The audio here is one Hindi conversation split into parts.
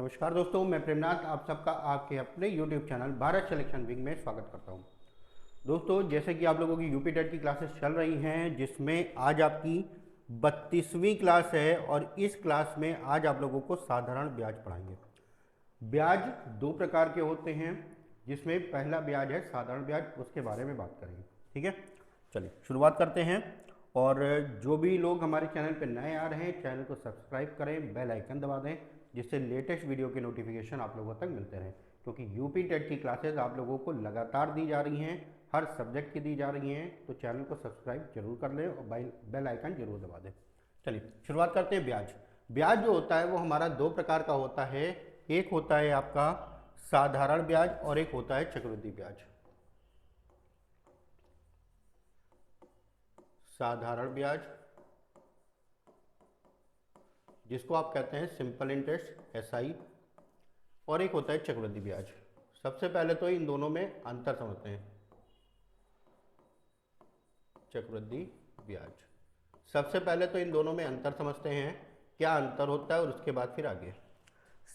नमस्कार दोस्तों, मैं प्रेमनाथ आप सबका आपके अपने YouTube channel Bharat selection wing में स्वागत करता हूं। दोस्तों, जैसे कि आप लोगों की यूपी टेट की क्लासेस चल रही हैं, जिसमें आज आपकी 32वीं क्लास है और इस क्लास में आज आप लोगों को साधारण ब्याज पढ़ाएंगे। ब्याज दो प्रकार के होते हैं, जिसमें पहला ब्याज है साधारण ब्याज, उसके बारे में बात करेंगे। ठीक है, चलिए शुरुआत करते हैं। और जो भी लोग हमारे चैनल पर नए आ रहे हैं, चैनल को सब्सक्राइब करें, बेल आइकन दबा दें, जिससे लेटेस्ट वीडियो के नोटिफिकेशन आप लोगों तक मिलते रहें। क्योंकि यूपी टेट की क्लासेस आप लोगों को लगातार दी जा रही हैं, हर सब्जेक्ट की दी जा रही हैं, तो चैनल को सब्सक्राइब जरूर कर लें और बेल आइकन जरूर दबा दें। चलिए शुरुआत करते हैं। ब्याज ब्याज जो होता है वो हमारा दो प्रकार का होता है। एक होता है आपका साधारण ब्याज और एक होता है चक्रवृद्धि ब्याज। साधारण ब्याज, जिसको आप कहते हैं सिंपल इंटरेस्ट SI, और एक होता है चक्रवृद्धि ब्याज। सबसे पहले तो इन दोनों में अंतर समझते हैं। चक्रवृद्धि ब्याज, सबसे पहले तो इन दोनों में अंतर समझते हैं, क्या अंतर होता है, और उसके बाद फिर आगे।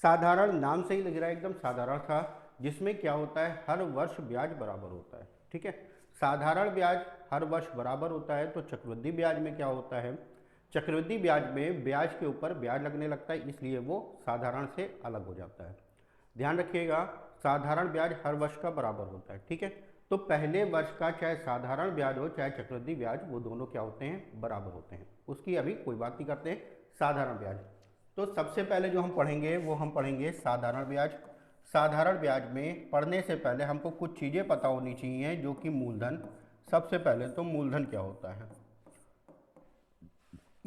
साधारण, नाम से ही लग रहा है एकदम साधारण था, जिसमें क्या होता है हर वर्ष ब्याज बराबर होता है। ठीक है, साधारण ब्याज हर वर्ष बराबर होता है। तो चक्रवृद्धि ब्याज में क्या होता है, चक्रवृद्धि ब्याज में ब्याज के ऊपर ब्याज लगने लगता है, इसलिए वो साधारण से अलग हो जाता है। ध्यान रखिएगा, साधारण ब्याज हर वर्ष का बराबर होता है। ठीक है, तो पहले वर्ष का चाहे साधारण ब्याज हो चाहे चक्रवृद्धि ब्याज, वो दोनों क्या होते हैं, बराबर होते हैं। उसकी अभी कोई बात नहीं करते हैं। साधारण ब्याज, तो सबसे पहले जो हम पढ़ेंगे वो हम पढ़ेंगे साधारण ब्याज। साधारण ब्याज में पढ़ने से पहले हमको कुछ चीज़ें पता होनी चाहिए, जो कि मूलधन। सबसे पहले तो मूलधन क्या होता है।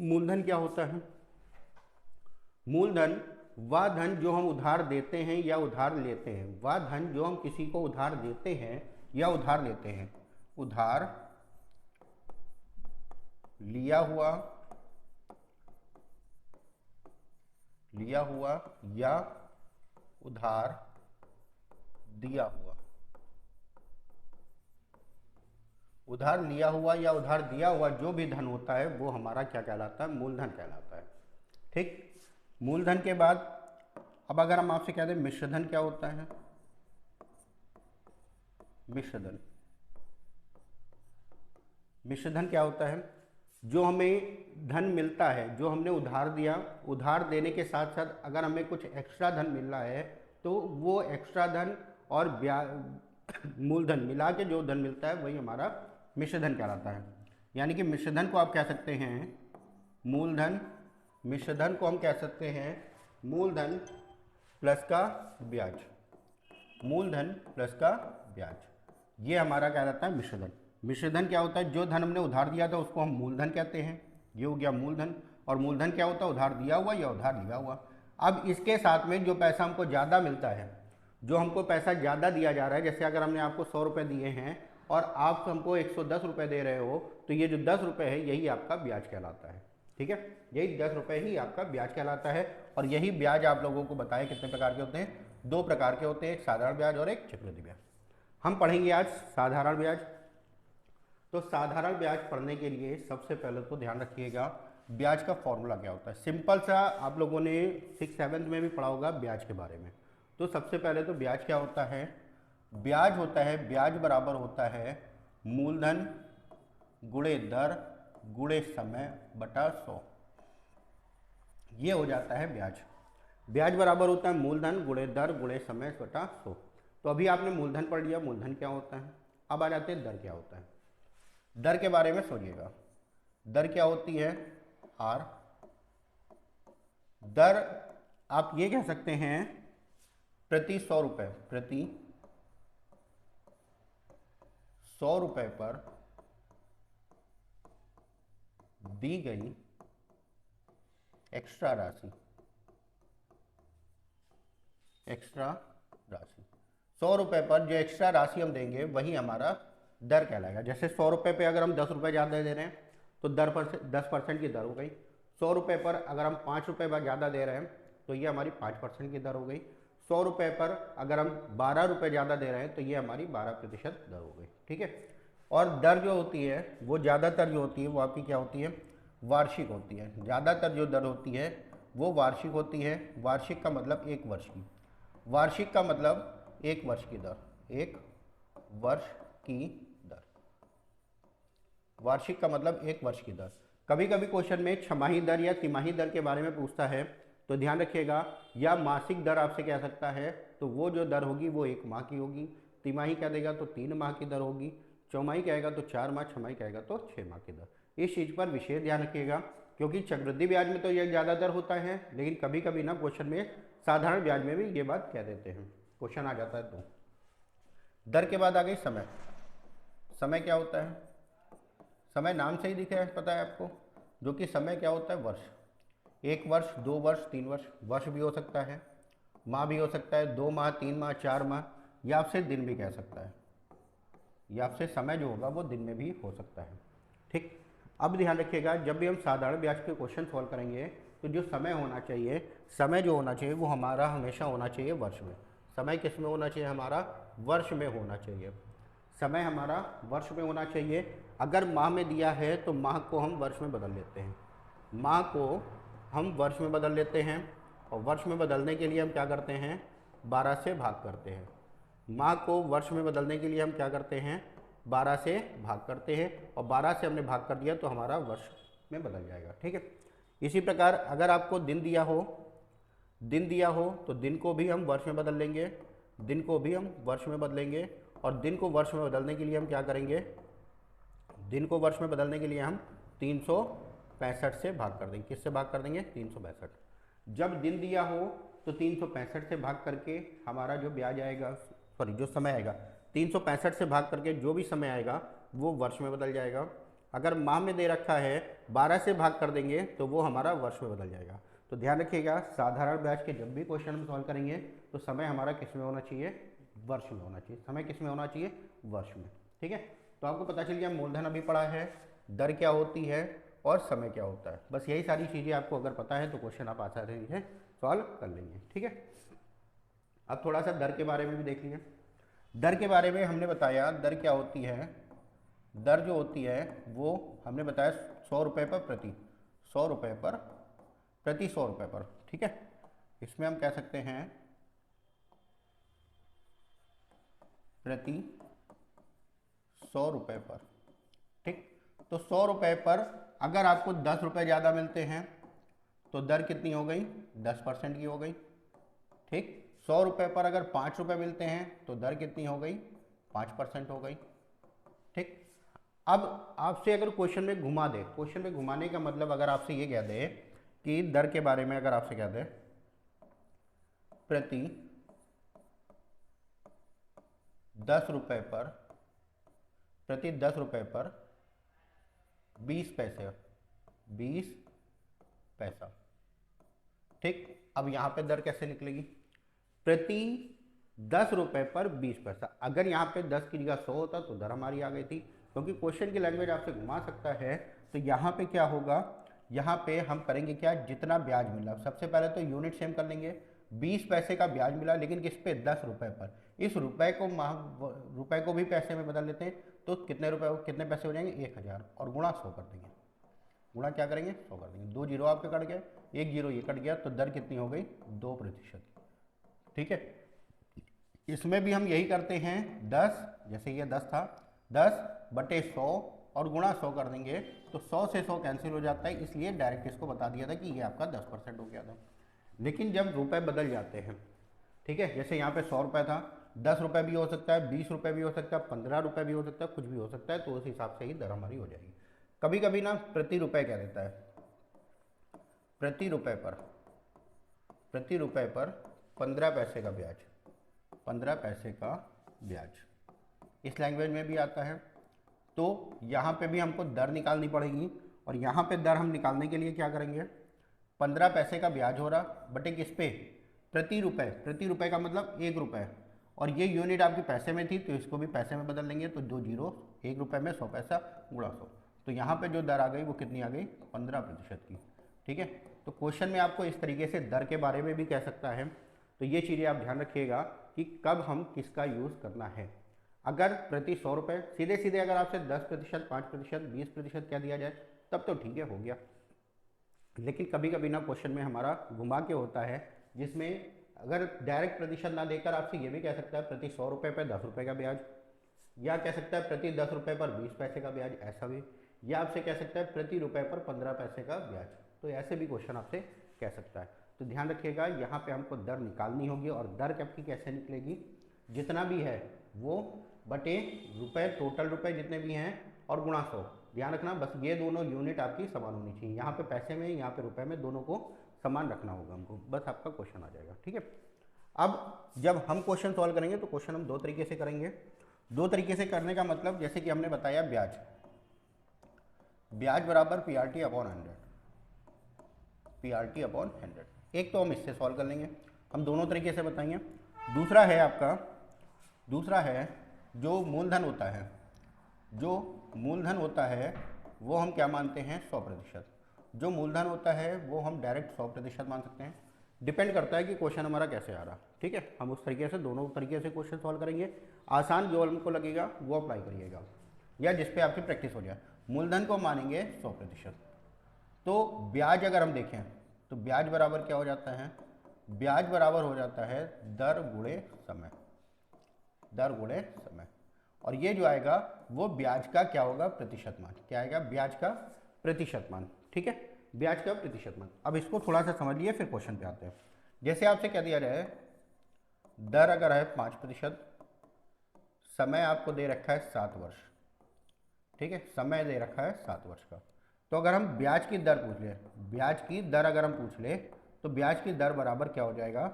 मूलधन क्या होता है? मूलधन वह धन जो हम उधार देते हैं या उधार लेते हैं। वह धन जो हम किसी को उधार देते हैं या उधार लेते हैं। उधार लिया हुआ या उधार दिया हुआ। उधार लिया हुआ या उधार दिया हुआ जो भी धन होता है वो हमारा क्या कहलाता है, मूलधन कहलाता है। ठीक, मूलधन के बाद अब अगर हम आपसे कह दें मिश्रधन क्या होता है। मिश्रधन, मिश्रधन क्या होता है, जो हमें धन मिलता है, जो हमने उधार दिया, उधार देने के साथ साथ अगर हमें कुछ एक्स्ट्रा धन मिल रहा है, तो वो एक्स्ट्रा धन और मूलधन मिला के जो धन मिलता है वही हमारा मिश्रधन कहलाता है। यानी कि मिश्रधन को आप कह सकते हैं मूलधन, मिश्रधन को हम कह सकते हैं मूलधन प्लस का ब्याज। मूलधन प्लस का ब्याज, ये हमारा क्या रहता है, मिश्रधन। मिश्रधन क्या होता है, जो धन हमने उधार दिया था उसको हम मूलधन कहते हैं, ये हो गया मूलधन। और मूलधन क्या होता है, उधार दिया हुआ या उधार लिया हुआ। अब इसके साथ में जो पैसा हमको ज़्यादा मिलता है, जो हमको पैसा ज़्यादा दिया जा रहा है, जैसे अगर हमने आपको 100 रुपये दिए हैं और आप हमको 110 रुपये दे रहे हो, तो ये जो 10 रुपये है यही आपका ब्याज कहलाता है। ठीक है, यही 10 रुपये ही आपका ब्याज कहलाता है। और यही ब्याज आप लोगों को बताए कितने प्रकार के होते हैं, दो प्रकार के होते हैं, एक साधारण ब्याज और एक चक्रवृद्धि ब्याज। हम पढ़ेंगे आज साधारण ब्याज। तो साधारण ब्याज पढ़ने के लिए सबसे पहले तो ध्यान रखिएगा ब्याज का फॉर्मूला क्या होता है। सिंपल सा, आप लोगों ने 6th-7th में भी पढ़ा होगा ब्याज के बारे में। तो सबसे पहले तो ब्याज क्या होता है, ब्याज होता है, ब्याज बराबर होता है मूलधन गुणे दर गुणे समय बटा 100। ये हो जाता है ब्याज। ब्याज बराबर होता है मूलधन गुणे दर गुणे समय बटा 100। तो अभी आपने मूलधन पढ़ लिया, मूलधन क्या होता है। अब आ जाते हैं दर क्या होता है। दर के बारे में सोचिएगा, दर क्या होती है, R। दर आप ये कह सकते हैं प्रति 100 रुपये, प्रति 100 रुपये पर दी गई एक्स्ट्रा राशि। एक्स्ट्रा राशि, 100 रुपये पर जो एक्स्ट्रा राशि हम देंगे वही हमारा दर कहलाएगा। जैसे 100 रुपये पे अगर हम 10 रुपये ज़्यादा दे रहे हैं तो 10% की दर हो गई। 100 रुपये पर अगर हम 5 रुपये ज़्यादा दे रहे हैं तो ये हमारी 5% की दर हो गई। 100 रुपये पर अगर हम 12 रुपये ज़्यादा दे रहे हैं तो ये हमारी 12% दर हो गई। ठीक है, और दर जो होती है वो ज़्यादातर जो होती है वो आपकी क्या होती है, वार्षिक होती है। ज़्यादातर जो दर होती है वो वार्षिक होती है। वार्षिक का मतलब एक वर्ष की, वार्षिक का मतलब एक वर्ष की दर, एक वर्ष की दर, वार्षिक का मतलब एक वर्ष की दर। कभी कभी क्वेश्चन में छमाही दर या तिमाही दर के बारे में पूछता है, तो ध्यान रखिएगा, या मासिक दर आपसे कह सकता है, तो वो जो दर होगी वो एक माह की होगी। तिमाही कह देगा तो 3 माह की दर होगी। चौमाही कहेगा तो 4 माह, छमाही कहेगा तो 6 माह की दर। इस चीज़ पर विशेष ध्यान रखिएगा, क्योंकि चक्रवृद्धि ब्याज में तो ये ज़्यादा दर होता है, लेकिन कभी कभी ना क्वेश्चन में साधारण ब्याज में भी ये बात कह देते हैं, क्वेश्चन आ जाता है। तो दर के बाद आ गई समय। समय क्या होता है? समय नाम से ही दिख रहा है, पता है आपको, जो कि समय क्या होता है? वर्ष। 1 वर्ष, 2 वर्ष, 3 वर्ष, वर्ष भी हो सकता है, माह भी हो सकता है, 2 माह, 3 माह, 4 माह, या आपसे दिन भी कह सकता है, या आपसे समय जो होगा वो दिन में भी हो सकता है। ठीक, अब ध्यान रखिएगा, जब भी हम साधारण ब्याज के क्वेश्चन सॉल्व करेंगे, तो जो समय होना चाहिए, समय जो होना चाहिए वो हमारा हमेशा होना चाहिए वर्ष में। समय किस में होना चाहिए? हमारा वर्ष में होना चाहिए। समय हमारा वर्ष में होना चाहिए। अगर माह में दिया है तो माह को हम वर्ष में बदल लेते हैं, माह को हम वर्ष में बदल लेते हैं, और वर्ष में बदलने के लिए हम क्या करते हैं? 12 से भाग करते हैं। माह को वर्ष में बदलने के लिए हम क्या करते हैं? 12 से भाग करते हैं, और 12 से हमने भाग कर दिया तो हमारा वर्ष में बदल जाएगा। ठीक है, इसी प्रकार अगर आपको दिन दिया हो, दिन दिया हो तो दिन को भी हम वर्ष में बदल लेंगे, दिन को भी हम वर्ष में बदलेंगे, और दिन को वर्ष में बदलने के लिए हम क्या करेंगे? दिन को वर्ष में बदलने के लिए हम 365 से भाग कर देंगे। किससे भाग कर देंगे? 365। जब दिन दिया हो तो 365 से भाग करके हमारा जो ब्याज आएगा, सॉरी जो समय आएगा, 365 से भाग करके जो भी समय आएगा वो वर्ष में बदल जाएगा। अगर माह में दे रखा है, 12 से भाग कर देंगे तो वो हमारा वर्ष में बदल जाएगा। तो ध्यान रखिएगा, साधारण ब्याज के जब भी क्वेश्चन हम सॉल्व करेंगे तो समय हमारा किस में होना चाहिए? वर्ष में होना चाहिए। समय किस में होना चाहिए? वर्ष में। ठीक है, तो आपको पता चल गया मूलधन अभी पढ़ा है, दर क्या होती है और समय क्या होता है। बस यही सारी चीज़ें आपको अगर पता है तो क्वेश्चन आप आसानी से सॉल्व कर लेंगे। ठीक है, अब थोड़ा सा दर के बारे में भी देख लीजिए। दर के बारे में हमने बताया, दर क्या होती है? दर जो होती है वो हमने बताया 100 रुपये पर प्रति, 100 रुपये पर प्रति 100 रुपये पर। ठीक है, इसमें हम कह सकते हैं प्रति 100 रुपये पर। ठीक, तो 100 रुपये पर अगर आपको 10 रुपये ज़्यादा मिलते हैं तो दर कितनी हो गई? 10% की हो गई। ठीक, 100 रुपये पर अगर 5 रुपये मिलते हैं तो दर कितनी हो गई? 5% हो गई। ठीक, अब आपसे अगर क्वेश्चन में घुमा दे, क्वेश्चन में घुमाने का मतलब अगर आपसे ये कह दे कि दर के बारे में अगर आपसे कह दे प्रति 10 रुपये पर, प्रति 10 रुपये पर 20 पैसे, 20 पैसा। ठीक, अब यहाँ पे दर कैसे निकलेगी? प्रति 10 रुपये पर 20 पैसा। अगर यहाँ पे 10 की जगह 100 होता तो दर हमारी आ गई थी, क्योंकि क्वेश्चन की लैंग्वेज आपसे घुमा सकता है। तो यहाँ पे क्या होगा? यहाँ पे हम करेंगे क्या? जितना ब्याज मिला, सबसे पहले तो यूनिट सेम कर लेंगे। 20 पैसे का ब्याज मिला, लेकिन किस पे? 10 रुपये पर। इस रुपए को रुपए को भी पैसे में बदल लेते हैं, तो कितने रुपए, कितने पैसे हो जाएंगे? 1000, और गुणा 100 कर देंगे। गुणा क्या करेंगे? 100 कर देंगे। 2 जीरो आपके कट गए, 1 जीरो ये कट गया, तो दर कितनी हो गई? 2%। ठीक है, इसमें भी हम यही करते हैं। 10, जैसे ये 10 था, 10/100 और गुणा 100 कर देंगे, तो 100 से 100 कैंसिल हो जाता है, इसलिए डायरेक्ट इसको बता दिया था कि ये आपका 10% हो गया था। लेकिन जब रुपए बदल जाते हैं, ठीक है, जैसे यहाँ पे 100 रुपये था, 10 रुपये भी हो सकता है, 20 रुपये भी हो सकता है, 15 रुपये भी हो सकता है, कुछ भी हो सकता है, तो उस हिसाब से ही दर हमारी हो जाएगी। कभी कभी ना प्रति रुपये कह देता है, प्रति रुपये पर, प्रति रुपये पर 15 पैसे का ब्याज, 15 पैसे का ब्याज, इस लैंग्वेज में भी आता है। तो यहाँ पे भी हमको दर निकालनी पड़ेगी, और यहाँ पे दर हम निकालने के लिए क्या करेंगे? 15 पैसे का ब्याज हो रहा बटे किस पे? प्रति रुपये। प्रति रुपये का मतलब 1 रुपये, और ये यूनिट आपकी पैसे में थी तो इसको भी पैसे में बदल लेंगे, तो 2 जीरो, 1 रुपये में 100 पैसा गुणा 100, तो यहाँ पे जो दर आ गई वो कितनी आ गई? 15% की। ठीक है, तो क्वेश्चन में आपको इस तरीके से दर के बारे में भी कह सकता है। तो ये चीज़ें आप ध्यान रखिएगा कि कब हम किसका यूज़ करना है। अगर प्रति 100 रुपये सीधे सीधे अगर आपसे 10%, 5%, 20% क्या दिया जाए, तब तो ठीक है, हो गया। लेकिन कभी कभी ना क्वेश्चन में हमारा घुमा के होता है, जिसमें अगर डायरेक्ट प्रतिशत ना देकर आपसे ये भी कह सकता है प्रति 100 रुपये पर 10 रुपये का ब्याज, या कह सकता है प्रति 10 रुपये पर 20 पैसे का ब्याज, ऐसा भी, या आपसे कह सकता है प्रति रुपये पर 15 पैसे का ब्याज। तो ऐसे भी क्वेश्चन आपसे कह सकता है। तो ध्यान रखिएगा, यहाँ पे हमको दर निकालनी होगी, और दर आपकी कैसे निकलेगी, जितना भी है वो बटे रुपए, टोटल रुपए जितने भी हैं, और गुणा 100। ध्यान रखना, बस ये दोनों यूनिट आपकी समान होनी चाहिए, यहाँ पे पैसे में, यहाँ पे रुपए में, दोनों को समान रखना होगा हमको, बस आपका क्वेश्चन आ जाएगा। ठीक है, अब जब हम क्वेश्चन सॉल्व करेंगे तो क्वेश्चन हम दो तरीके से करेंगे। दो तरीके से करने का मतलब, जैसे कि हमने बताया ब्याज, ब्याज बराबर PRT अपॉन 100, PRT अपॉन 100। एक तो हम इससे सॉल्व कर लेंगे, हम दोनों तरीके से बताएंगे। दूसरा है आपका, दूसरा है जो मूलधन होता है, जो मूलधन होता है वो हम क्या मानते हैं, 100%। जो मूलधन होता है वो हम डायरेक्ट 100% मान सकते हैं। डिपेंड करता है कि क्वेश्चन हमारा कैसे आ रहा। ठीक है, हम उस तरीके से, दोनों तरीके से क्वेश्चन सॉल्व करेंगे। आसान जो हमको लगेगा वो अप्लाई करिएगा, या जिस पे आपकी प्रैक्टिस हो जाए। मूलधन को मानेंगे 100%। तो ब्याज अगर हम देखें तो ब्याज बराबर क्या हो जाता है, ब्याज बराबर हो जाता है दर गुणे समय, दर गुणे समय। और ये जो आएगा वो ब्याज का क्या होगा, प्रतिशत मान। क्या आएगा, ब्याज का प्रतिशत मान। ठीक है, ब्याज का प्रतिशत मान। अब इसको थोड़ा सा समझ लिए, फिर क्वेश्चन पे आते हैं। जैसे आपसे क्या दिया जाए, दर अगर है 5%, समय आपको दे रखा है 7 वर्ष। ठीक है, समय दे रखा है 7 वर्ष का। तो अगर हम ब्याज की दर पूछ ले, ब्याज की दर अगर हम पूछ ले, तो ब्याज की दर बराबर क्या हो जाएगा,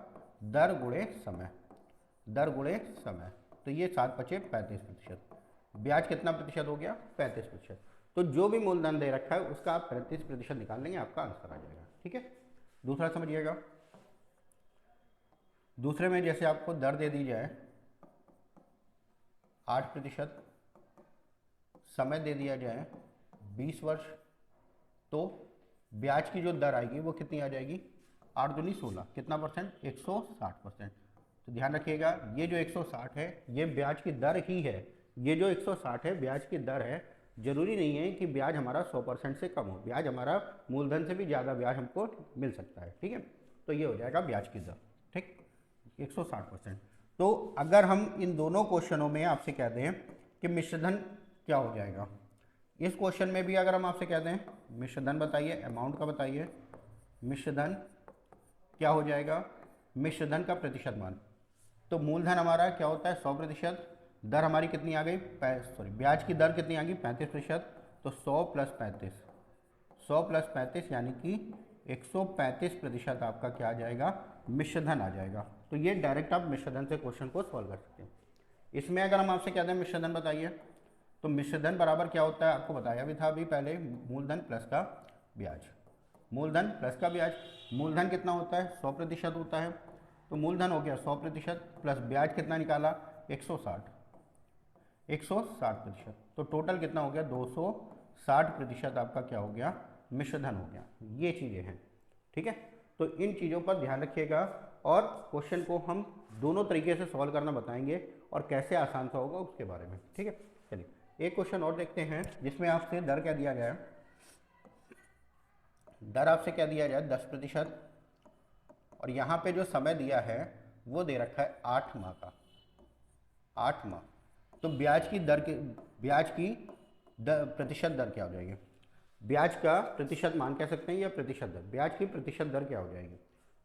दर गुणे समय, दर गुणे समय। तो ये 7 बचे 35%। ब्याज कितना प्रतिशत हो गया, 35%। तो जो भी मूलधन दे रखा है उसका आप 35% निकाल लेंगे, आपका आंसर आ जाएगा। ठीक है, दूसरा समझिएगा। दूसरे में जैसे आपको दर दे दी जाए 8%, समय दे दिया जाए 20 वर्ष, तो ब्याज की जो दर आएगी वो कितनी आ जाएगी, 8 दूनी 16, कितना परसेंट, 160%। तो ध्यान रखिएगा, ये जो 160 है ये ब्याज की दर ही है, ये जो 160 है ब्याज की दर है। जरूरी नहीं है कि ब्याज हमारा 100% से कम हो, ब्याज हमारा मूलधन से भी ज़्यादा ब्याज हमको मिल सकता है। ठीक है, तो ये हो जाएगा ब्याज की दर। ठीक, 160%। तो अगर हम इन दोनों क्वेश्चनों में आपसे कह दें कि मिश्रधन क्या हो जाएगा, इस क्वेश्चन में भी अगर हम आपसे कह दें मिश्रधन बताइए, अमाउंट का बताइए, मिश्रधन क्या हो जाएगा, मिश्रधन का प्रतिशत मान। तो मूलधन हमारा क्या होता है 100%, दर हमारी कितनी आ गई, ब्याज की दर कितनी आ गई 35%। तो 100 + 35, 100 + 35 यानी कि 135% आपका क्या आ जाएगा, मिश्रधन आ जाएगा। तो ये डायरेक्ट आप मिश्रधन से क्वेश्चन को सॉल्व कर सकते हैं। इसमें अगर हम आपसे कहते हैं मिश्रधन बताइए, तो मिश्रधन बराबर क्या होता है, आपको बताया भी था अभी पहले, मूलधन प्लस का ब्याज, मूलधन प्लस का ब्याज। मूलधन कितना होता है, 100% होता है। तो मूलधन हो गया 100% प्लस ब्याज कितना निकाला, 160, 160%। तो टोटल कितना हो गया, 260% आपका क्या हो गया, मिश्रधन हो गया। ये चीज़ें हैं। ठीक है, तो इन चीज़ों पर ध्यान रखिएगा, और क्वेश्चन को हम दोनों तरीके से सॉल्व करना बताएंगे, और कैसे आसान सा होगा उसके बारे में। ठीक है, चलिए एक क्वेश्चन और देखते हैं, जिसमें आपसे दर क्या दिया गया है, दर आपसे क्या दिया जाए 10%, और यहाँ पे जो समय दिया है वो दे रखा है 8 माह का, 8 माह। तो ब्याज की दर, ब्याज की प्रतिशत दर क्या हो जाएगी, ब्याज का प्रतिशत मान कह सकते हैं या प्रतिशत दर, ब्याज की प्रतिशत दर क्या हो जाएगी।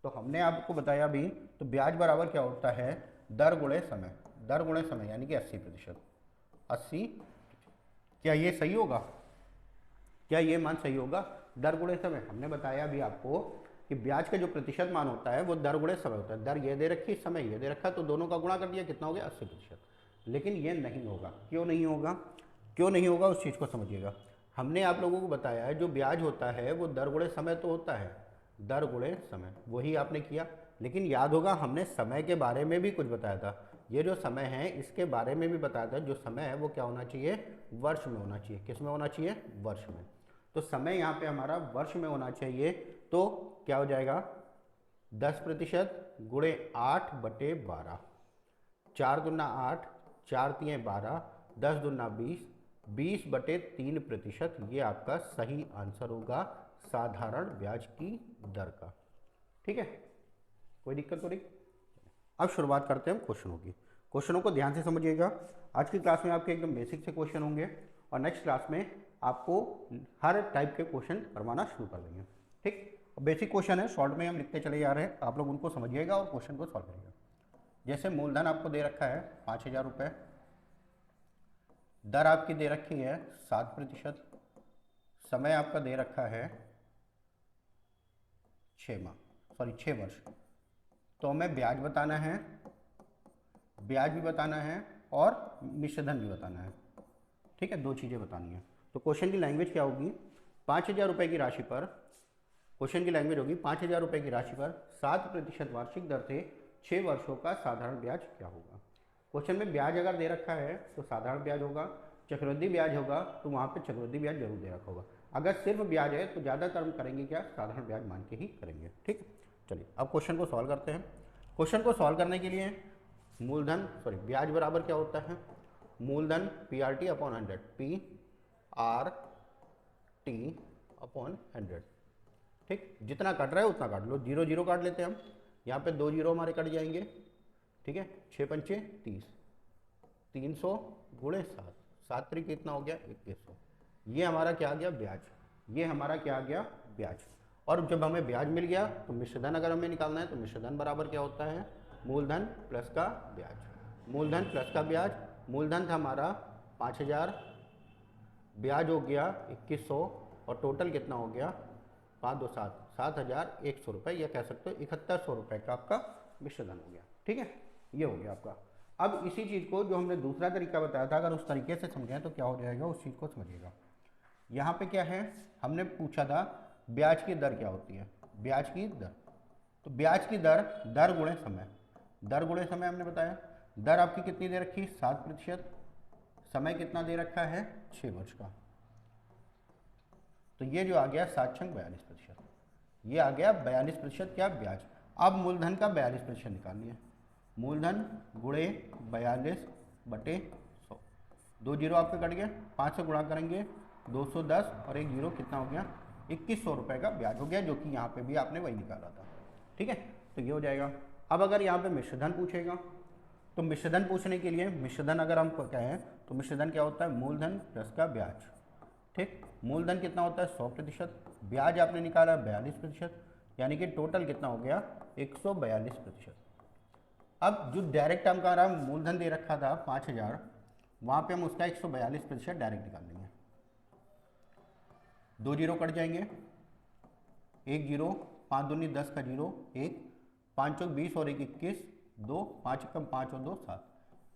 तो हमने आपको बताया भी, तो ब्याज बराबर क्या होता है, दर गुणे समय, दर गुणे समय यानी कि 80%, 80। क्या ये सही होगा, क्या ये मान सही होगा, दर गुणे समय। हमने बताया भी आपको कि ब्याज का जो प्रतिशत मान होता है वो दर गुणे समय होता है। दर ये दे रखी, समय ये दे रखा, तो दोनों का गुणा कर दिया, कितना हो गया 80%। लेकिन ये नहीं होगा, क्यों नहीं होगा, क्यों नहीं होगा उस चीज़ को समझिएगा। हमने आप लोगों को बताया है जो ब्याज होता है वो दर गुणे समय तो होता है, दर गुणे समय, वही आपने किया। लेकिन याद होगा हमने समय के बारे में भी कुछ बताया था, ये जो समय है इसके बारे में भी बताया था। जो समय है वो क्या होना चाहिए, वर्ष में होना चाहिए। किस में होना चाहिए, वर्ष में। तो समय यहाँ पे हमारा वर्ष में होना चाहिए। तो क्या हो जाएगा, 10% गुणे 8/12, 4 दूना 8, 4 तिये 12, 10 दूना 20, 20/3%। ये आपका सही आंसर होगा, साधारण ब्याज की दर का। ठीक है, कोई दिक्कत तो नहीं। अब शुरुआत करते हैं हम क्वेश्चनों की। क्वेश्चनों को ध्यान से समझिएगा। आज की क्लास में आपके एकदम बेसिक से क्वेश्चन होंगे और नेक्स्ट क्लास में आपको हर टाइप के क्वेश्चन करवाना शुरू कर देंगे। ठीक, बेसिक क्वेश्चन है, शॉर्ट में हम लिखते चले जा रहे हैं, आप लोग उनको समझिएगा और क्वेश्चन को सॉल्व करिएगा। जैसे मूलधन आपको दे रखा है 5,000 रुपये, दर आपकी दे रखी है 7%, समय आपका दे रखा है 6 वर्ष। तो हमें ब्याज बताना है, ब्याज भी बताना है और मिश्रधन भी बताना है। ठीक है, दो चीज़ें बतानी है। तो क्वेश्चन की लैंग्वेज क्या होगी? 5,000 रुपये की राशि पर, क्वेश्चन की लैंग्वेज होगी 5,000 रुपये की राशि पर 7% वार्षिक दर से 6 वर्षों का साधारण ब्याज क्या होगा। क्वेश्चन में ब्याज अगर दे रखा है तो साधारण ब्याज होगा, चक्रवृद्धि ब्याज होगा तो वहाँ पे चक्रवृद्धि ब्याज जरूर दे रखा होगा। अगर सिर्फ ब्याज है तो ज़्यादातर हम करेंगे क्या, साधारण ब्याज मान के ही करेंगे। ठीक, चलिए अब क्वेश्चन को सॉल्व करते हैं। क्वेश्चन को सॉल्व करने के लिए मूलधन ब्याज बराबर क्या होता है, मूलधन PRT अपॉन 100, PRT अपॉन 100। ठीक, जितना कट रहा है उतना काट लो, 0 0 काट लेते हैं हम, यहाँ पे 2 0 हमारे कट जाएंगे। ठीक है, 6 पंचे 30, 300 गुणे 7, 7 त्रिक कितना हो गया 2100। ये हमारा क्या आ गया ब्याज, ये हमारा क्या आ गया ब्याज। और जब हमें ब्याज मिल गया तो मिश्रधन अगर हमें निकालना है तो मिश्रधन बराबर क्या होता है, मूलधन प्लस का ब्याज, मूलधन प्लस का ब्याज। मूलधन था हमारा 5,000, ब्याज हो गया 2100 और टोटल कितना हो गया 5 2 7, 7,100 रुपये, या कह सकते हो 7100 रुपये का आपका मिश्रधन हो गया। ठीक है, ये हो गया आपका। अब इसी चीज़ को जो हमने दूसरा तरीका बताया था, अगर उस तरीके से समझें तो क्या हो जाएगा, उस चीज़ को समझिएगा। यहाँ पे क्या है, हमने पूछा था ब्याज की दर क्या होती है, ब्याज की दर। तो ब्याज की दर, दर गुणे समय, दर गुणे समय हमने बताया। दर आपकी कितनी दे रखी 7%, समय कितना दे रखा है 6 वर्ष का। तो ये जो आ गया 7 छंग 42%, ये आ गया 42% क्या ब्याज। अब मूलधन का 42% निकालिए, मूलधन गुणे 42/100, 2 0 आपके कट गए, 5 से गुणा करेंगे 210 और 1 0 कितना हो गया 2100 रुपये का ब्याज हो गया, जो कि यहाँ पे भी आपने वही निकाला था। ठीक है, तो ये हो जाएगा। अब अगर यहाँ पे मिश्रधन पूछेगा तो मिश्रधन पूछने के लिए, मिश्रधन अगर हम कहें तो मिश्रधन क्या होता है, मूलधन प्लस का ब्याज। ठीक, मूलधन कितना होता है 100%, ब्याज आपने निकाला 42%, यानी कि टोटल कितना हो गया 142%। अब जो डायरेक्ट हम कह रहा है मूलधन दे रखा था 5,000, वहाँ पे हम उसका 142% डायरेक्ट निकाल लेंगे। 2 0 कट जाएंगे, 1 0, 5 दूनी 10 का 0, 1, 5 चौक 20 और 1 21, 2, 5 कम 5 और 2 7,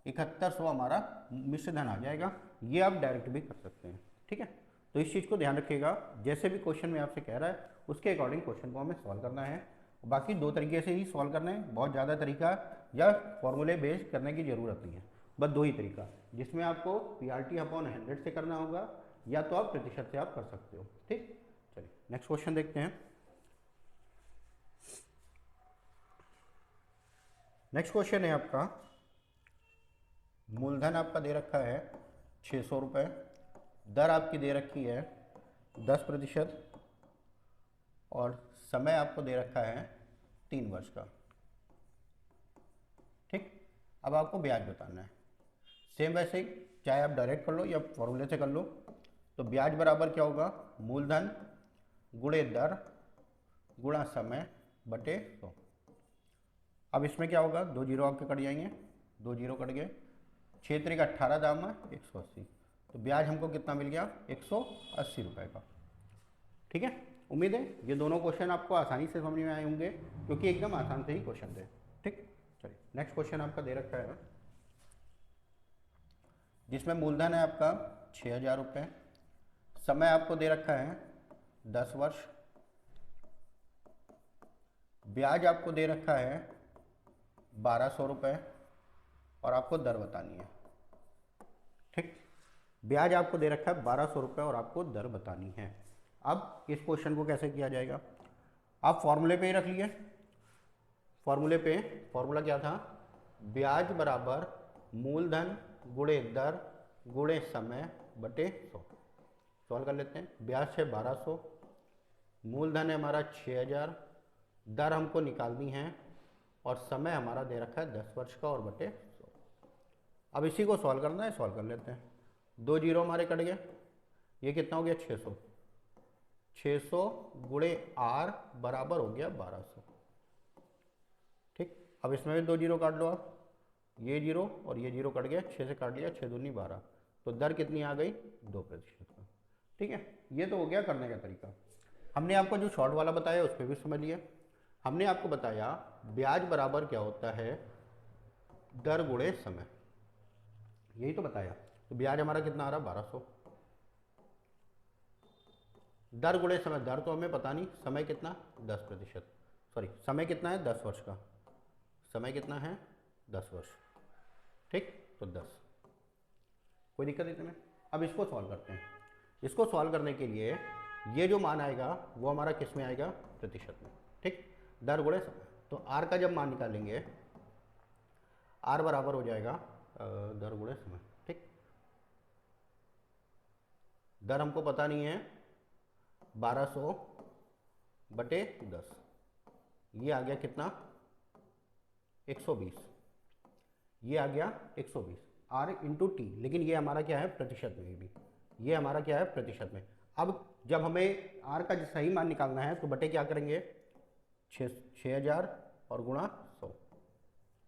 7100 हमारा मिश्रधन आ जाएगा। ये आप डायरेक्ट भी कर सकते हैं। ठीक है, तो इस चीज़ को ध्यान रखिएगा, जैसे भी क्वेश्चन में आपसे कह रहा है उसके अकॉर्डिंग क्वेश्चन को हमें सॉल्व करना है। बाकी 2 तरीके से ही सॉल्व करना है, बहुत ज़्यादा तरीका या फॉर्मूले बेस्ड करने की ज़रूरत नहीं है, बस 2 ही तरीका, जिसमें आपको PRT अपॉन 100 से करना होगा या तो आप प्रतिशत से आप कर सकते हो। ठीक, चलिए नेक्स्ट क्वेश्चन देखते हैं। नेक्स्ट क्वेश्चन है आपका, मूलधन आपका दे रखा है 600 रुपये, दर आपकी दे रखी है 10% और समय आपको दे रखा है 3 वर्ष का। ठीक, अब आपको ब्याज बताना है। सेम वैसे ही, चाहे आप डायरेक्ट कर लो या फॉर्मूले से कर लो। तो ब्याज बराबर क्या होगा, मूलधन गुणे दर गुणा समय बटे 100। अब इसमें क्या होगा, 2 0 आपके कट जाएंगे, 2 0 कट गए, 6 त्रिक 18 दाम 180, तो ब्याज हमको कितना मिल गया 180 रुपये का। ठीक है, उम्मीद है ये दोनों क्वेश्चन आपको आसानी से समझ में आए होंगे, क्योंकि एकदम आसान से ही क्वेश्चन थे। ठीक, चलिए नेक्स्ट क्वेश्चन आपका दे रखा है, जिसमें मूलधन है आपका 6,000 रुपये, समय आपको दे रखा है 10 वर्ष, ब्याज आपको दे रखा है 1200 रुपये और आपको दर बतानी है। ठीक, ब्याज आपको दे रखा है 1200 रुपये और आपको दर बतानी है। अब इस क्वेश्चन को कैसे किया जाएगा, आप फॉर्मूले पे ही रख लिए। फॉर्मूले पे, फॉर्मूला क्या था, ब्याज बराबर मूलधन गुणे दर गुणे समय बटे 100। सॉल्व कर लेते हैं। ब्याज है 1200, मूलधन है हमारा 6000, दर हमको निकालनी है और समय हमारा दे रखा है 10 वर्ष का और बटे 100। अब इसी को सॉल्व करना है, सॉल्व कर लेते हैं। 2 जीरो हमारे कट गए, ये कितना हो गया 600। 600 गुणे आर बराबर हो गया 1200। ठीक, अब इसमें भी 2 जीरो काट लो आप, ये जीरो और ये जीरो कट गया, 6 से काट लिया, 6 दूनी 12, तो दर कितनी आ गई 2% का। ठीक है, ये तो हो गया करने का तरीका। हमने आपको जो शॉर्ट वाला बताया उस पर भी समझ लिया। हमने आपको बताया ब्याज बराबर क्या होता है, दर गुणे समय, यही तो बताया। तो ब्याज हमारा कितना आ रहा 1200, दर गुणे समय, दर तो हमें पता नहीं, समय कितना 10%, सॉरी समय कितना है 10 वर्ष का, समय कितना है 10 वर्ष। ठीक, तो 10, कोई दिक्कत इसमें। अब इसको सॉल्व करते हैं। इसको सॉल्व करने के लिए ये जो मान आएगा वो हमारा किस में आएगा, प्रतिशत में। ठीक, दर गुणे समय, तो आर का जब मान निकालेंगे आर बराबर हो जाएगा दर गुणे समय। ठीक, दर हमको पता नहीं है, 1200 बटे 10, ये आ गया कितना 120, ये आ गया 120 आर इंटू टी, लेकिन ये हमारा क्या है प्रतिशत में, भी ये हमारा क्या है प्रतिशत में। अब जब हमें आर का सही मान निकालना है तो बटे क्या करेंगे 6000 और गुणा 100।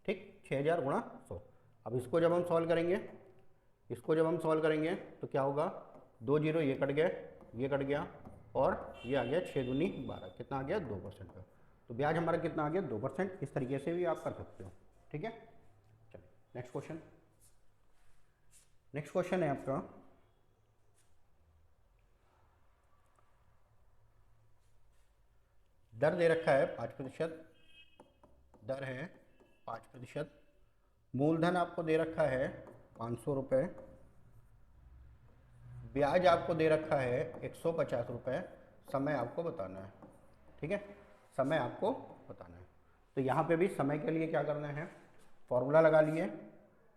ठीक, 6000 गुणा 100। अब इसको जब हम सॉल्व करेंगे, इसको जब हम सॉल्व करेंगे तो क्या होगा, 2 जीरो ये कट गए, ये कट गया और ये आ गया 6 दूनी 12, कितना आ गया 2% का। तो ब्याज हमारा कितना आ गया 2%। इस तरीके से भी आप कर सकते हो। ठीक है, चलिए नेक्स्ट क्वेश्चन। नेक्स्ट क्वेश्चन है आपका, दर दे रखा है 5%, दर है 5%, मूलधन आपको दे रखा है 500 रुपये, ब्याज आपको दे रखा है 150 रुपये, समय आपको बताना है। ठीक है, समय आपको बताना है। तो यहाँ पे भी समय के लिए क्या करना है, फॉर्मूला लगा लिए,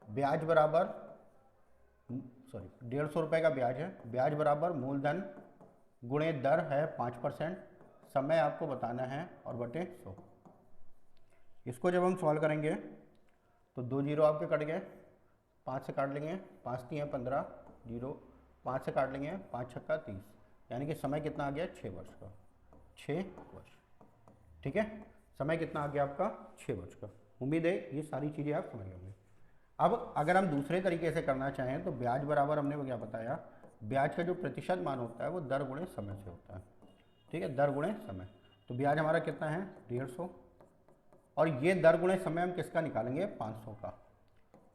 ब्याज बराबर, सॉरी 150 रुपये का ब्याज है, ब्याज बराबर मूलधन गुणे दर है 5%, समय आपको बताना है और बटे 100। इसको जब हम सॉल्व करेंगे तो 2 जीरो आपके कट गए, 5 से काट लेंगे, 5 3 है 15, जीरो 5 से काट लेंगे, 5 छक्का 30, यानी कि समय कितना आ गया 6 वर्ष का, 6 वर्ष। ठीक है, समय कितना आ गया आपका 6 वर्ष का। उम्मीद है ये सारी चीज़ें आप समझ होंगे। अब अगर हम दूसरे तरीके से करना चाहें तो ब्याज बराबर हमने क्या बताया, ब्याज का जो प्रतिशत मान होता है वो दर गुणे समय से होता है। ठीक है, दर गुणे समय, तो ब्याज हमारा कितना है 150, और ये दर गुणे समय हम किसका निकालेंगे 500 का,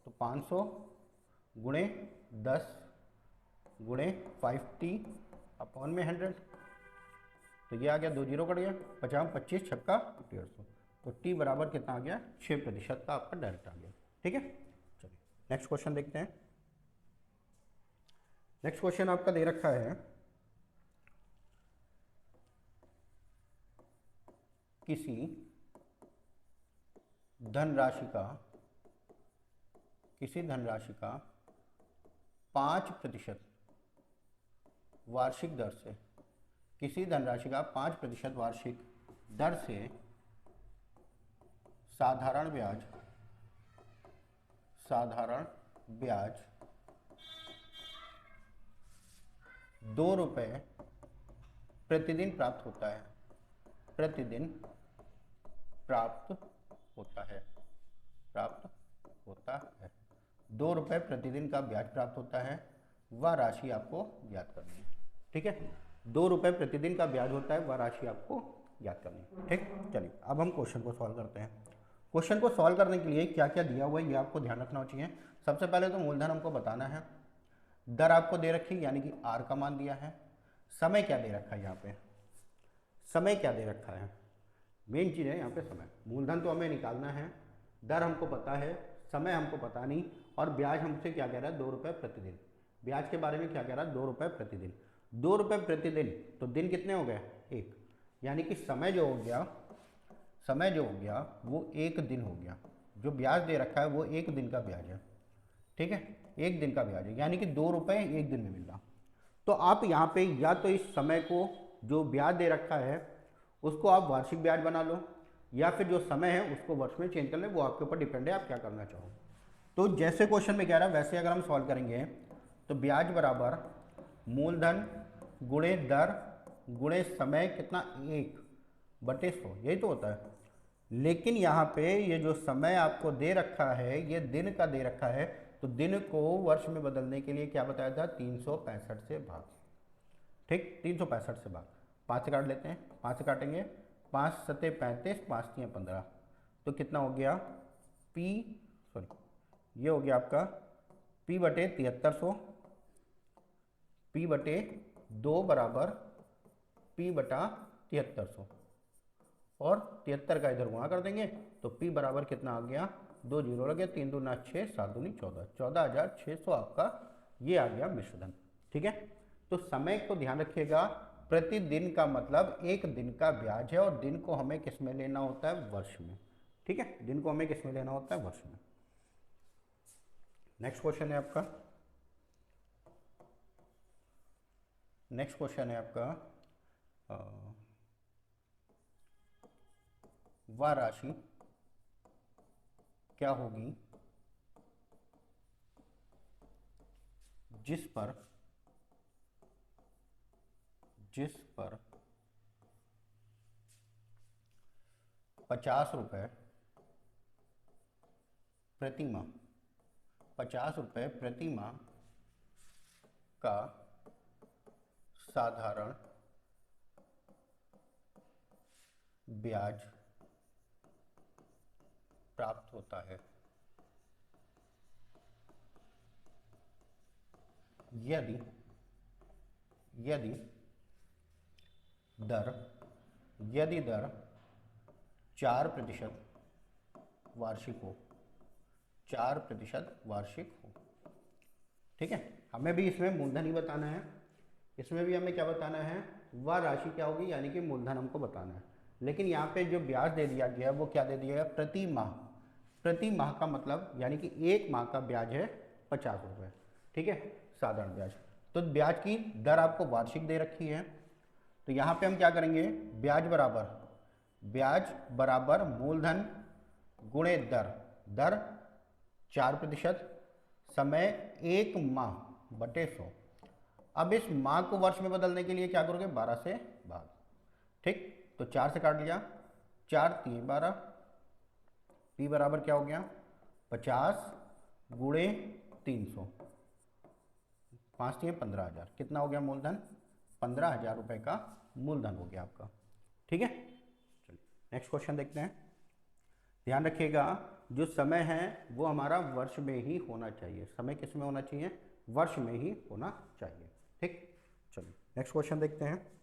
तो 500 गुणे 10 गुणे 50 अपॉन में 100, तो ये आ गया 2 जीरो कट गया, 50 25 छक्का 150, तो टी बराबर कितना आ गया 6% का आपका डायरेक्ट आ गया। ठीक है, चलिए नेक्स्ट क्वेश्चन देखते हैं। नेक्स्ट क्वेश्चन आपका दे रखा है, किसी धनराशि का 5% वार्षिक दर से, किसी धनराशि का 5% वार्षिक दर से साधारण ब्याज 2 रुपये प्रतिदिन प्राप्त होता है, प्रतिदिन प्राप्त होता है 2 रुपये प्रतिदिन का ब्याज प्राप्त होता है, वह राशि आपको ज्ञात करनी है। ठीक है, 2 रुपये प्रतिदिन का ब्याज होता है, वह राशि आपको ज्ञात करनी है। ठीक, चलिए अब हम क्वेश्चन को सॉल्व करते हैं। क्वेश्चन को सॉल्व करने के लिए क्या क्या दिया हुआ है ये आपको ध्यान रखना चाहिए। सबसे पहले तो मूलधन हमको बताना है, दर आपको दे रखी यानी कि आर का मान दिया है, समय क्या दे रखा है, यहाँ पे समय क्या दे रखा है, मेन चीज़ है यहाँ पे समय। मूलधन तो हमें निकालना है, दर हमको पता है, समय हमको पता नहीं, और ब्याज हमसे क्या कह रहा है 2 रुपये प्रतिदिन। ब्याज के बारे में क्या कह रहा है 2 रुपये प्रतिदिन, 2 रुपये प्रतिदिन, तो दिन कितने हो गए 1, यानी कि समय जो हो गया वो 1 दिन हो गया। जो ब्याज दे रखा है वो 1 दिन का ब्याज है। ठीक है, 1 दिन का ब्याज है, यानी कि 2 रुपये 1 दिन में मिल रहा। तो आप यहाँ पे या तो इस समय को जो ब्याज दे रखा है उसको आप वार्षिक ब्याज बना लो, या फिर जो समय है उसको वर्ष में चेंज कर लें, वो आपके ऊपर डिपेंड है आप क्या करना चाहो। तो जैसे क्वेश्चन में कह रहा है वैसे अगर हम सॉल्व करेंगे तो ब्याज बराबर मूलधन गुणे दर गुणे समय कितना 1/100, यही तो होता है। लेकिन यहाँ पे ये जो समय आपको दे रखा है ये दिन का दे रखा है, तो दिन को वर्ष में बदलने के लिए क्या बताया था, 365 से भाग। ठीक, 365 से भाग, 5 से काट लेते हैं, 5 से काटेंगे, 5 सत्ते 35, 5 तियाँ 15, तो कितना हो गया पी, सॉरी ये हो गया आपका P बटे 7300, P बटे 2 बराबर P बटा 7300, और 73 का इधर गुणा कर देंगे तो P बराबर कितना आ गया, 2 जीरो लगे, 3 दूना 6, 7 दूनी 14, 14,600 आपका ये आ गया मिश्रधन। ठीक है, तो समय को ध्यान रखिएगा, प्रतिदिन का मतलब एक दिन का ब्याज है, और दिन को हमें किस में लेना होता है, वर्ष में। ठीक है, दिन को हमें किस में लेना होता है, वर्ष में। नेक्स्ट क्वेश्चन है आपका, नेक्स्ट क्वेश्चन है आपका वह राशि क्या होगी जिस पर 50 रुपये प्रति माह, 50 रुपये प्रति माह का साधारण ब्याज प्राप्त होता है यदि दर 4% वार्षिक हो, 4% वार्षिक हो। ठीक है, हमें भी इसमें मूलधन ही बताना है, इसमें भी हमें क्या बताना है, वह राशि क्या होगी, यानी कि मूलधन हमको बताना है। लेकिन यहाँ पे जो ब्याज दे दिया गया है वो क्या दे दिया गया, प्रति माह। प्रति माह का मतलब यानी कि एक माह का ब्याज है 50 रुपये। ठीक है, साधारण ब्याज। तो ब्याज की दर आपको वार्षिक दे रखी है, तो यहाँ पे हम क्या करेंगे, ब्याज बराबर मूलधन गुणे दर, दर 4%, समय 1 माह बटे 100। अब इस माह को वर्ष में बदलने के लिए क्या करोगे, 12 से भाग। ठीक, तो 4 से काट लिया, 4 3 12, P बराबर क्या हो गया 50 गुणे 300, 5 3 15,000, कितना हो गया मूलधन, 15,000 रुपये का मूलधन हो गया आपका। ठीक है, चलिए नेक्स्ट क्वेश्चन देखते हैं। ध्यान रखिएगा जो समय है वो हमारा वर्ष में ही होना चाहिए, समय किस में होना चाहिए, वर्ष में ही होना चाहिए। ठीक, चलिए नेक्स्ट क्वेश्चन देखते हैं।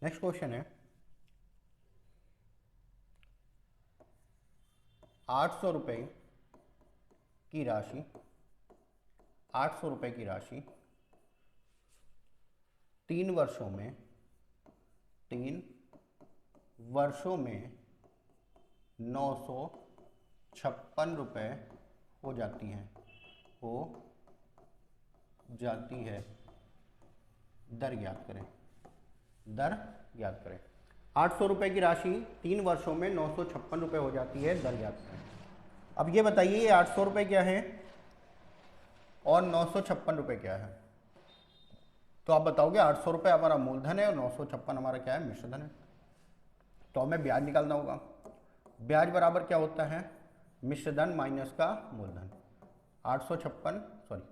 नेक्स्ट क्वेश्चन है 800 रुपये की राशि, 800 रुपये की राशि 3 वर्षों में 956 रुपये हो जाती है, दर ज्ञात करें, दर ज्ञात करें। 800 रुपये की राशि 3 वर्षों में 956 रुपये हो जाती है, दर ज्ञात करें। अब ये बताइए ये 800 रुपये क्या है और 956 रुपये क्या है, तो आप बताओगे 800 रुपये हमारा मूलधन है और 956 हमारा क्या है, मिश्रधन है। तो हमें ब्याज निकालना होगा, ब्याज बराबर क्या होता है, मिश्रधन माइनस का मूलधन। 856 सॉरी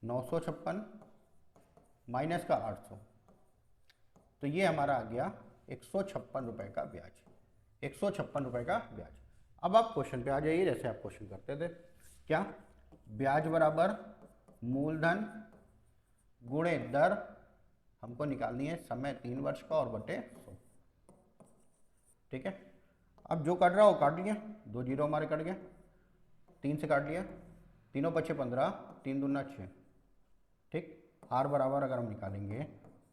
956 माइनस का 800, तो ये हमारा आ गया 156 रुपये का ब्याज, 156 रुपये का ब्याज। अब आप क्वेश्चन पे आ जाइए, जैसे आप क्वेश्चन करते थे, क्या ब्याज बराबर मूलधन गुणे दर हमको निकालनी है, समय 3 वर्ष का और बटे 100। ठीक है, अब जो काट रहा हो काट लिया, 2 जीरो हमारे कट गए, 3 से काट लिया, तीनों पछे 15, 3 दूना 6। ठीक, आर बराबर अगर हम निकालेंगे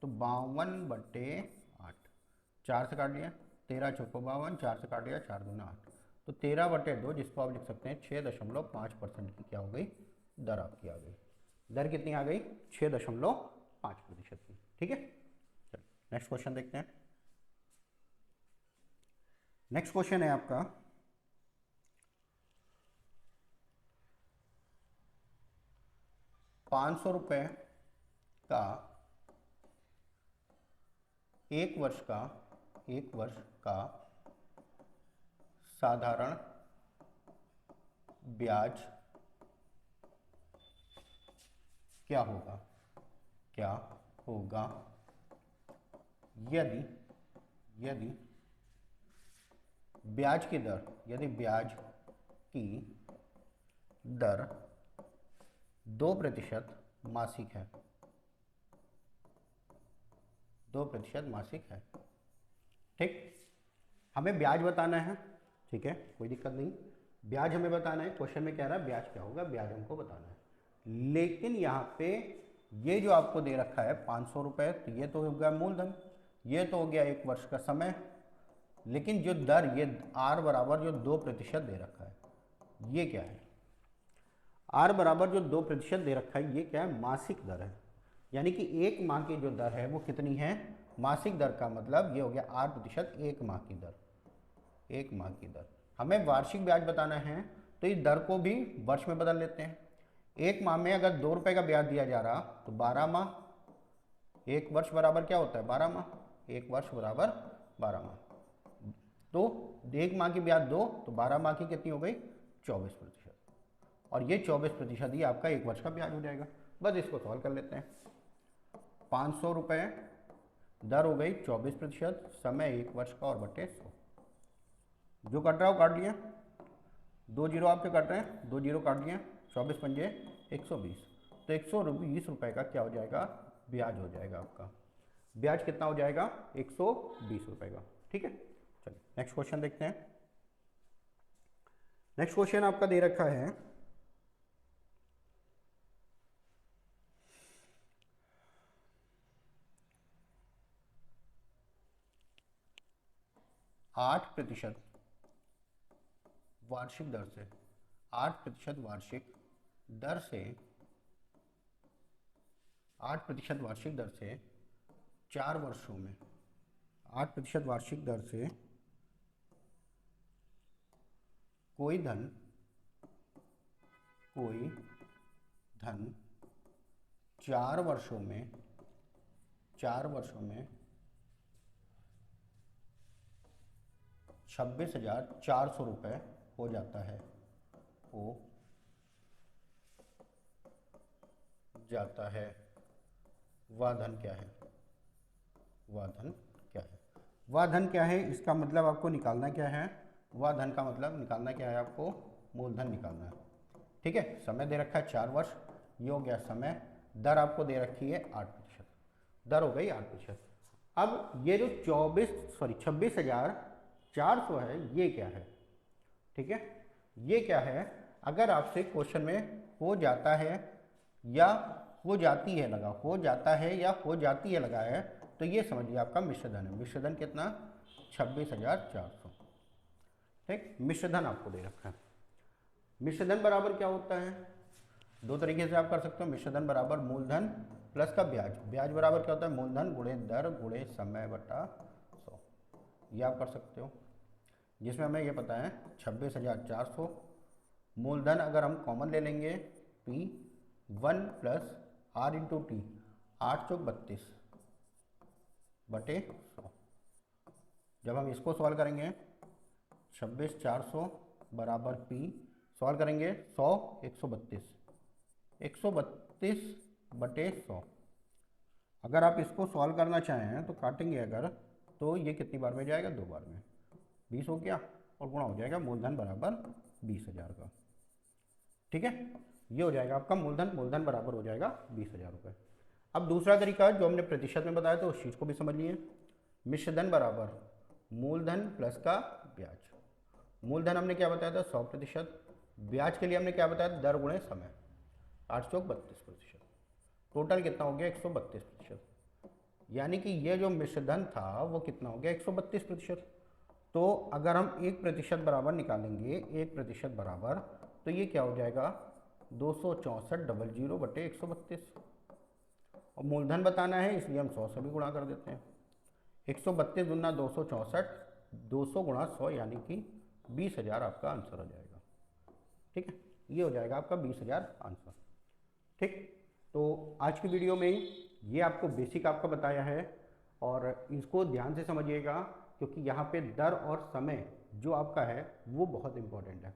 तो 52/8, 4 से काट लिया, 13 चौको 52, 4 से काट लिया, 4 दूना 8, तो 13/2 जिसको आप लिख सकते हैं 6.5% की क्या हो गई, दर आपकी आ गई। दर कितनी आ गई, 6.5% की। ठीक है, चलो नेक्स्ट क्वेश्चन देखते हैं। नेक्स्ट क्वेश्चन है आपका 500 रुपये का एक वर्ष का साधारण ब्याज क्या होगा यदि ब्याज की दर 2% मासिक है, 2% मासिक है। ठीक, हमें ब्याज बताना है। ठीक है, कोई दिक्कत नहीं, ब्याज हमें बताना है। क्वेश्चन में कह रहा है ब्याज क्या होगा, ब्याज हमको बताना है। लेकिन यहाँ पे ये जो आपको दे रखा है 500 रुपये, तो ये तो हो गया मूलधन, ये तो हो गया 1 वर्ष का समय। लेकिन जो दर, ये आर बराबर जो 2% दे रखा है, ये क्या है, आर बराबर जो 2% दे रखा है, ये क्या है, मासिक दर है। यानी कि 1 माह की जो दर है वो कितनी है, मासिक दर का मतलब ये हो गया 8%, 1 माह की दर, 1 माह की दर। हमें वार्षिक ब्याज बताना है तो इस दर को भी वर्ष में बदल लेते हैं। 1 माह में अगर 2 रुपये का ब्याज दिया जा रहा तो 12 माह, 1 वर्ष बराबर क्या होता है, 12 माह, 1 वर्ष बराबर 12 माह। तो 1 माह की ब्याज 2, तो 12 माह की कितनी हो गई, 24%। और ये 24% ही आपका 1 वर्ष का ब्याज हो जाएगा। बस इसको सॉल्व कर लेते हैं। 500 रुपये, दर हो गई 24%, समय 1 वर्ष का और बटे 100, जो कट रहा है वो काट लिया, 2 जीरो आपके कट रहे हैं, 2 जीरो काट लिया, 24 पंजे 120, तो 120 रुपये का क्या हो जाएगा, ब्याज हो जाएगा आपका। ब्याज कितना हो जाएगा, 120 रुपये का। ठीक है, चलिए नेक्स्ट क्वेश्चन देखते हैं। नेक्स्ट क्वेश्चन आपका दे रखा है 8% वार्षिक दर से, 8% वार्षिक दर से, 8% वार्षिक दर से 4 वर्षों में, 8% वार्षिक दर से कोई धन 4 वर्षों में 26,400 रुपये हो जाता है, वह धन क्या है, वह धन क्या है, इसका मतलब आपको निकालना क्या है, वह धन का मतलब निकालना क्या है, आपको मूलधन निकालना है। ठीक है, समय दे रखा है 4 वर्ष, ये हो गया समय, दर आपको दे रखी है 8%, दर हो गई 8%। अब ये जो 26,400 है, ये क्या है, ठीक है, ये क्या है, अगर आपसे क्वेश्चन में हो जाता है या हो जाती है लगा, हो जाता है या हो जाती है लगा है, तो ये समझिए आपका मिश्रधन है। मिश्रधन कितना, 26,400। ठीक, मिश्रधन आपको दे रखा है। मिश्रधन बराबर क्या होता है, 2 तरीके से आप कर सकते हो। मिश्रधन बराबर मूलधन प्लस का ब्याज, ब्याज बराबर क्या होता है, मूलधन गुणे दर गुणे समय बटा 100, ये आप कर सकते हो। जिसमें हमें ये पता है 26,400, मूलधन अगर हम कॉमन ले लेंगे P1 plus R into T, 8 चौक 32 बटे 100। जब हम इसको सॉल्व करेंगे 26,400 बराबर P, सॉल्व करेंगे 100, 132, 132 बटे 100। अगर आप इसको सॉल्व करना चाहें तो काटेंगे अगर, तो ये कितनी बार में जाएगा, 2 बार में, 20 हो गया और गुणा हो जाएगा मूलधन बराबर 20,000 का। ठीक है, ये हो जाएगा आपका मूलधन, मूलधन बराबर हो जाएगा 20,000 रुपये। अब दूसरा तरीका जो हमने प्रतिशत में बताया था उस चीज़ को भी समझ लिए। मिश्रधन बराबर मूलधन प्लस का ब्याज। मूलधन हमने क्या बताया था, 100%, ब्याज के लिए हमने क्या बताया था, दर गुणे समय, 8 चौक 32%, टोटल कितना हो गया, 132%। यानी कि ये जो मिश्रधन था वो कितना हो गया 132%। तो अगर हम 1% बराबर निकालेंगे, 1% बराबर, तो ये क्या हो जाएगा 264,000/132। और मूलधन बताना है इसलिए हम 100 से भी गुणा कर देते हैं। 132 गुना 264, 200 गुणा 100 यानी कि 20,000 आपका आंसर हो जाएगा। ठीक है, ये हो जाएगा आपका 20,000 आंसर। ठीक, तो आज की वीडियो में ये आपको बेसिक आपका बताया है और इसको ध्यान से समझिएगा, क्योंकि यहाँ पे दर और समय जो आपका है वो बहुत इंपॉर्टेंट है।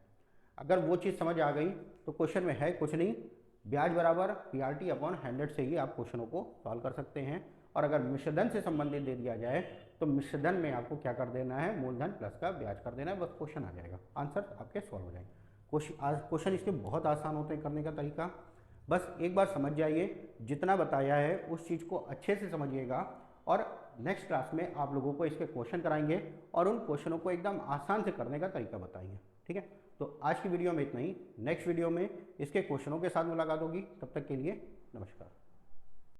अगर वो चीज़ समझ आ गई तो क्वेश्चन में है कुछ नहीं, ब्याज बराबर PRT/100 से ही आप क्वेश्चनों को सॉल्व कर सकते हैं। और अगर मिश्रधन से संबंधित दे दिया जाए तो मिश्रधन में आपको क्या कर देना है, मूलधन प्लस का ब्याज कर देना है, बस क्वेश्चन आ जाएगा, आंसर आपके सॉल्व हो जाएंगे। क्वेश्चन इसके बहुत आसान होते हैं करने का तरीका, बस एक बार समझ जाइए, जितना बताया है उस चीज़ को अच्छे से समझिएगा। और नेक्स्ट क्लास में आप लोगों को इसके क्वेश्चन कराएंगे और उन क्वेश्चनों को एकदम आसान से करने का तरीका बताएंगे। ठीक है, तो आज की वीडियो में इतना ही। नेक्स्ट वीडियो में इसके क्वेश्चनों के साथ मुलाकात होगी, तब तक के लिए नमस्कार।